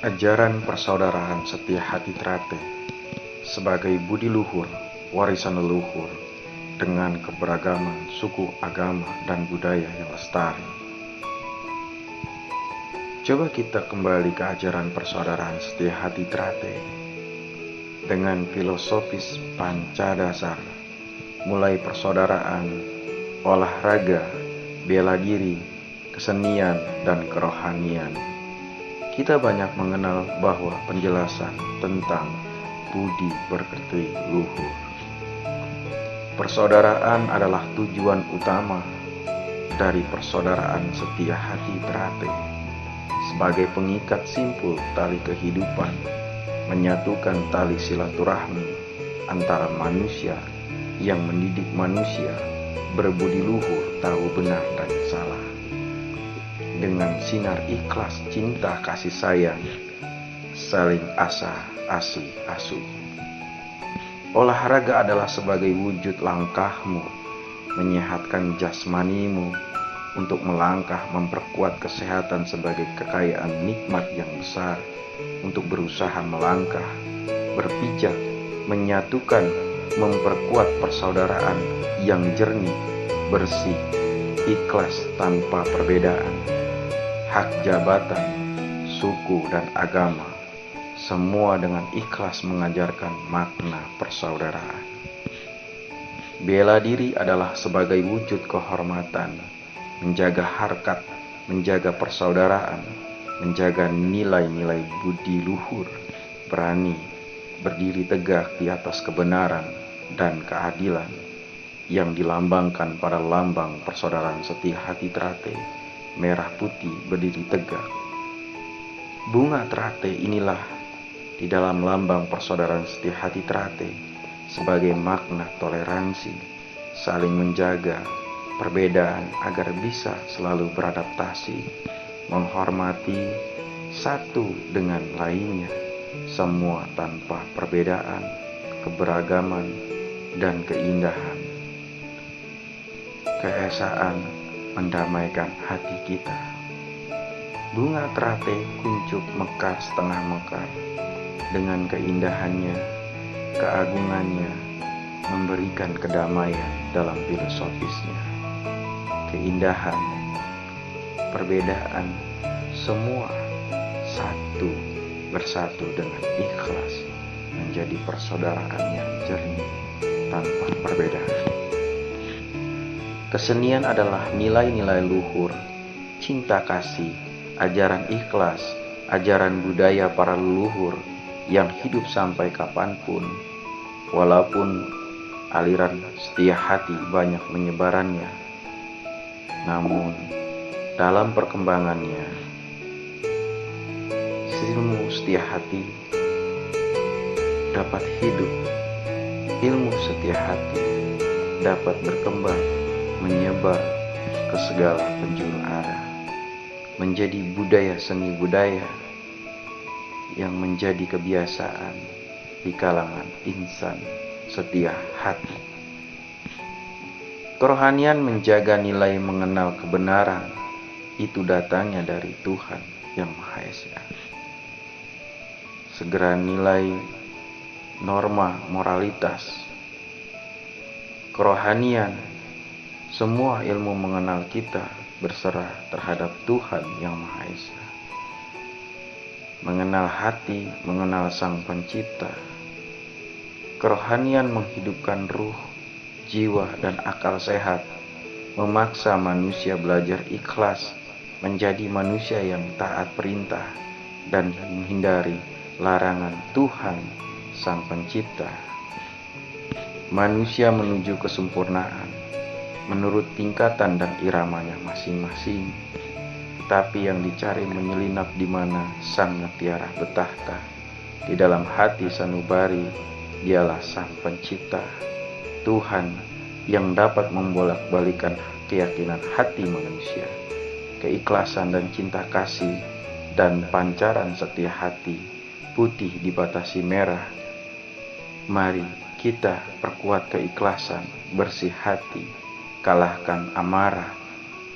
Ajaran persaudaraan setia hati Trate sebagai budi luhur, warisan leluhur dengan keberagaman suku, agama, dan budaya yang lestari. Coba kita kembali ke ajaran persaudaraan setia hati Trate dengan filosofis panca dasar, mulai persaudaraan, olahraga, bela diri, kesenian, dan kerohanian. Kita banyak mengenal bahwa penjelasan tentang budi pekerti luhur. Persaudaraan adalah tujuan utama dari persaudaraan setia hati Trate sebagai pengikat simpul tali kehidupan, menyatukan tali silaturahmi antara manusia yang mendidik manusia berbudi luhur, tahu benar dan salah. Dengan sinar ikhlas cinta kasih sayang, saling asah, asih, asuh. Olahraga adalah sebagai wujud langkahmu menyehatkan jasmanimu untuk melangkah memperkuat kesehatan sebagai kekayaan nikmat yang besar untuk berusaha melangkah, berpijak, menyatukan, memperkuat persaudaraan yang jernih, bersih, ikhlas tanpa perbedaan. Hak jabatan, suku, dan agama, semua dengan ikhlas mengajarkan makna persaudaraan. Bela diri adalah sebagai wujud kehormatan, menjaga harkat, menjaga persaudaraan, menjaga nilai-nilai budi luhur, berani, berdiri tegak di atas kebenaran dan keadilan yang dilambangkan pada lambang persaudaraan setia hati Trate. Merah putih berdiri tegak. Bunga Trate inilah di dalam lambang persaudaraan setia hati Trate sebagai makna toleransi, saling menjaga perbedaan agar bisa selalu beradaptasi, menghormati satu dengan lainnya, semua tanpa perbedaan, keberagaman, dan keindahan. Keesaan mendamaikan hati kita. Bunga Trate kuncup mekar setengah mekar dengan keindahannya, keagungannya, memberikan kedamaian dalam filosofisnya. Keindahan, perbedaan, semua satu bersatu dengan ikhlas menjadi persaudaraan yang jernih tanpa perbedaan. Kesenian adalah nilai-nilai luhur, cinta kasih, ajaran ikhlas, ajaran budaya para leluhur yang hidup sampai kapanpun. Walaupun aliran setia hati banyak menyebarannya, namun dalam perkembangannya, ilmu setia hati dapat hidup, ilmu setia hati dapat berkembang, menyebar ke segala penjuru arah, menjadi budaya seni budaya yang menjadi kebiasaan di kalangan insan setia hati. Kerohanian menjaga nilai mengenal kebenaran, itu datangnya dari Tuhan yang Maha Esa. Segera nilai norma moralitas, kerohanian, semua ilmu mengenal kita berserah terhadap Tuhan yang Maha Esa. Mengenal hati, mengenal Sang Pencipta. Kerohanian menghidupkan ruh, jiwa, dan akal sehat, memaksa manusia belajar ikhlas, menjadi manusia yang taat perintah, dan menghindari larangan Tuhan Sang Pencipta. Manusia menuju kesempurnaan menurut tingkatan dan iramanya masing-masing, tetapi yang dicari menyelinap di mana Sang Mutiara bertahta. Di dalam hati sanubari, dialah Sang Pencipta, Tuhan yang dapat membolak-balikan keyakinan hati manusia, keikhlasan dan cinta kasih, dan pancaran setia hati putih dibatasi merah. Mari kita perkuat keikhlasan, bersih hati, kalahkan amarah,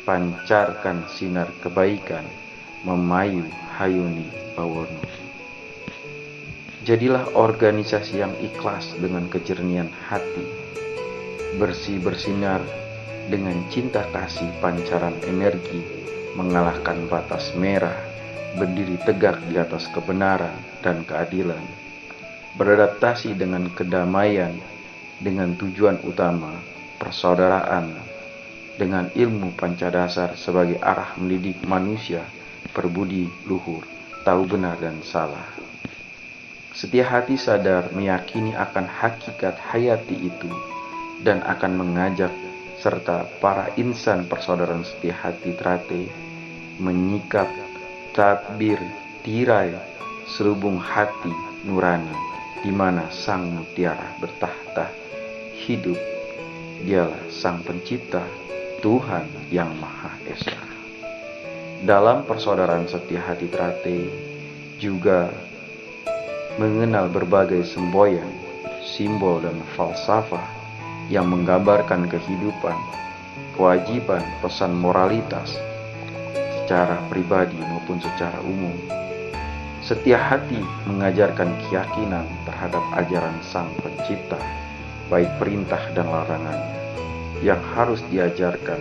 pancarkan sinar kebaikan, Memayu Hayuni Bawono. Jadilah organisasi yang ikhlas dengan kejernihan hati, bersih bersinar dengan cinta kasih pancaran energi, mengalahkan batas merah, berdiri tegak di atas kebenaran dan keadilan, beradaptasi dengan kedamaian, dengan tujuan utama persaudaraan, dengan ilmu pancadasar sebagai arah mendidik manusia berbudi luhur, tahu benar dan salah. Setia hati sadar meyakini akan hakikat hayati itu dan akan mengajak serta para insan persaudaraan setia hati Trate menyikap tadbir tirai selubung hati nurani di mana sang mutiara bertahta hidup. Dialah sang pencipta, Tuhan yang Maha Esa. Dalam persaudaraan setia hati Trate juga mengenal berbagai semboyan, simbol dan falsafah yang menggambarkan kehidupan, kewajiban, pesan moralitas secara pribadi maupun secara umum. Setia hati mengajarkan keyakinan terhadap ajaran Sang Pencipta, baik perintah dan larangannya, yang harus diajarkan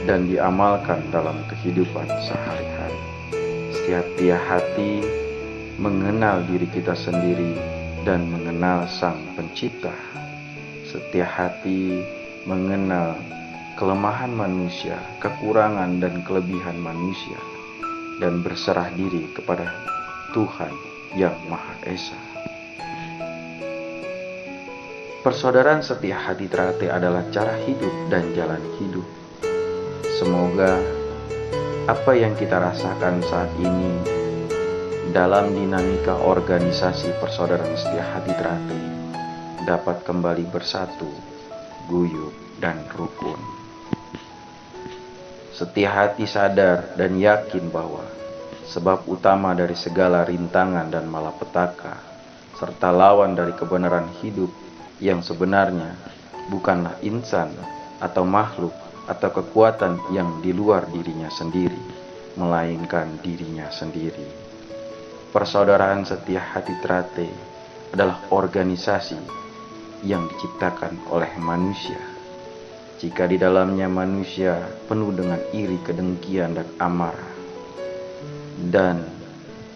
dan diamalkan dalam kehidupan sehari-hari. Setia hati mengenal diri kita sendiri dan mengenal Sang Pencipta. Setia hati mengenal kelemahan manusia, kekurangan dan kelebihan manusia, dan berserah diri kepada Tuhan yang Maha Esa. Persaudaraan setia hati Trate adalah cara hidup dan jalan hidup. Semoga apa yang kita rasakan saat ini dalam dinamika organisasi persaudaraan setia hati Trate dapat kembali bersatu, guyup, dan rukun. Setia hati sadar dan yakin bahwa sebab utama dari segala rintangan dan malapetaka serta lawan dari kebenaran hidup yang sebenarnya bukanlah insan atau makhluk atau kekuatan yang di luar dirinya sendiri, melainkan dirinya sendiri. Persaudaraan setia hati Trate adalah organisasi yang diciptakan oleh manusia. Jika di dalamnya manusia penuh dengan iri, kedengkian, dan amarah, dan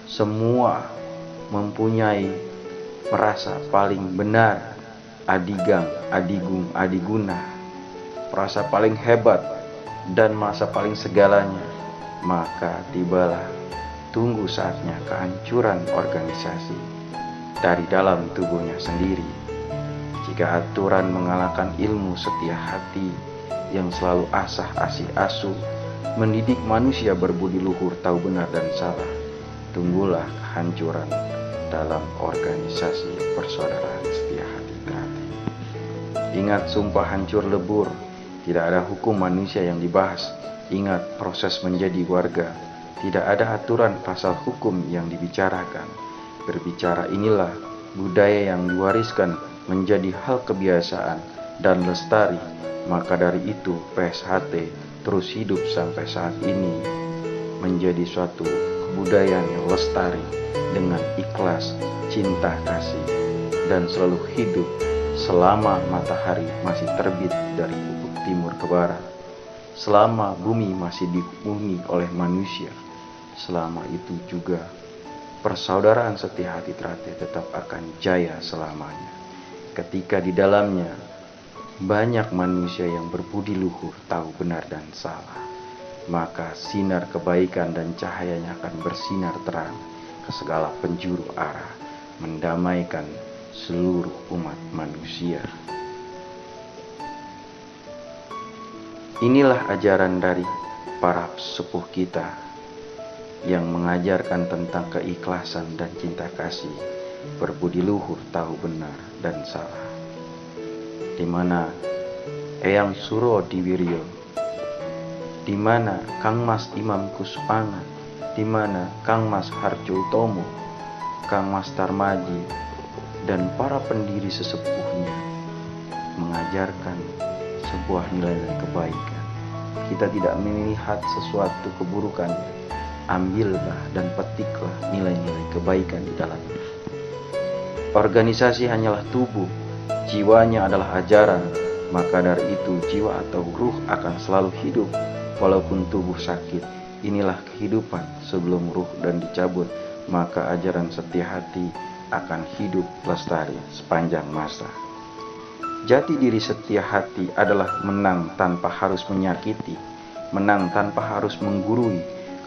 semua mempunyai merasa paling benar, adigang, adigung, adiguna, merasa paling hebat, dan merasa paling segalanya, maka tibalah tunggu saatnya kehancuran organisasi dari dalam tubuhnya sendiri. Jika aturan mengalahkan ilmu setia hati yang selalu asih asuh, mendidik manusia berbudi luhur, tahu benar dan salah, tunggulah kehancuran dalam organisasi persaudaraan setia hati Trate. Ingat sumpah hancur lebur, tidak ada hukum manusia yang dibahas. Ingat proses menjadi warga, tidak ada aturan pasal hukum yang dibicarakan. Berbicara inilah budaya yang diwariskan menjadi hal kebiasaan dan lestari. Maka dari itu PSHT terus hidup sampai saat ini menjadi suatu kebudayaan yang lestari dengan ikhlas, cinta kasih, dan selalu hidup selama matahari masih terbit dari ufuk timur ke barat, selama bumi masih dihuni oleh manusia. Selama itu juga persaudaraan setia hati Trate tetap akan jaya selamanya. Ketika di dalamnya banyak manusia yang berbudi luhur, tahu benar dan salah, maka sinar kebaikan dan cahayanya akan bersinar terang ke segala penjuru arah, mendamaikan seluruh umat manusia. Inilah ajaran dari para sepuh kita yang mengajarkan tentang keikhlasan dan cinta kasih, berbudi luhur, tahu benar dan salah. Di mana Eyang Suro Diwiryo, di mana Kang Mas Imam Kuspangan, di mana Kang Mas Harjo Utomo, Kang Mas Tarmaji, dan para pendiri sesepuhnya mengajarkan sebuah nilai-nilai kebaikan. Kita tidak melihat sesuatu keburukan ambillah dan petiklah nilai-nilai kebaikan di dalamnya. Organisasi hanyalah tubuh, jiwanya adalah ajaran, maka dari itu jiwa atau ruh akan selalu hidup walaupun tubuh sakit. Inilah kehidupan sebelum ruh dan dicabut, maka ajaran setia hati akan hidup lestari sepanjang masa. Jati diri setia hati adalah menang tanpa harus menyakiti, menang tanpa harus menggurui.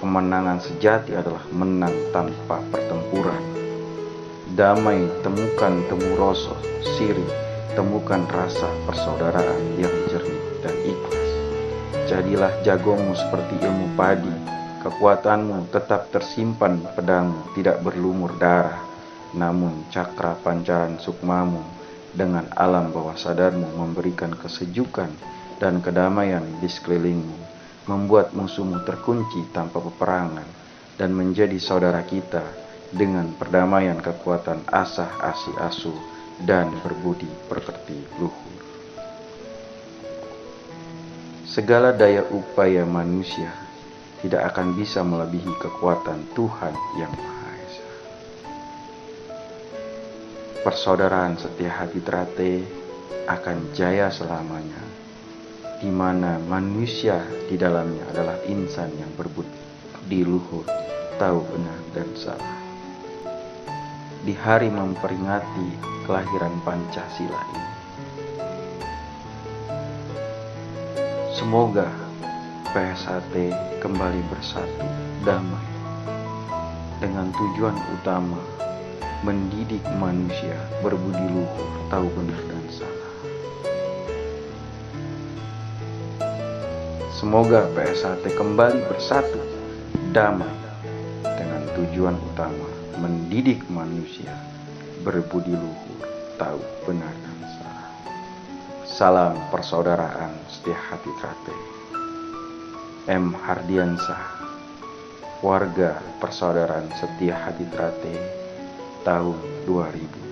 Kemenangan sejati adalah menang tanpa pertempuran. Damai temukan temu rasa sirih, temukan rasa persaudaraan yang jernih dan ikhlas. Jadilah jagomu seperti ilmu padi, kekuatanmu tetap tersimpan pedangmu tidak berlumur darah, namun cakra pancaran sukmamu dengan alam bawah sadarmu memberikan kesejukan dan kedamaian di sekelilingmu, membuat musuhmu terkunci tanpa peperangan dan menjadi saudara kita dengan perdamaian kekuatan asah asih asuh dan berbudi pekerti luhur. Segala daya upaya manusia tidak akan bisa melebihi kekuatan Tuhan yang Maha Esa. Persaudaraan setia hati Trate akan jaya selamanya, di mana manusia di dalamnya adalah insan yang berbudi luhur, tahu benar dan salah. Di hari memperingati kelahiran Pancasila ini, semoga PSHT kembali bersatu damai dengan tujuan utama mendidik manusia berbudi luhur, tahu benar dan salah. Semoga PSHT kembali bersatu damai dengan tujuan utama mendidik manusia berbudi luhur, tahu benar dan salah. Salam persaudaraan setia hati Trate. M. Hardiansah, warga persaudaraan setia hati Trate, tahun 2000.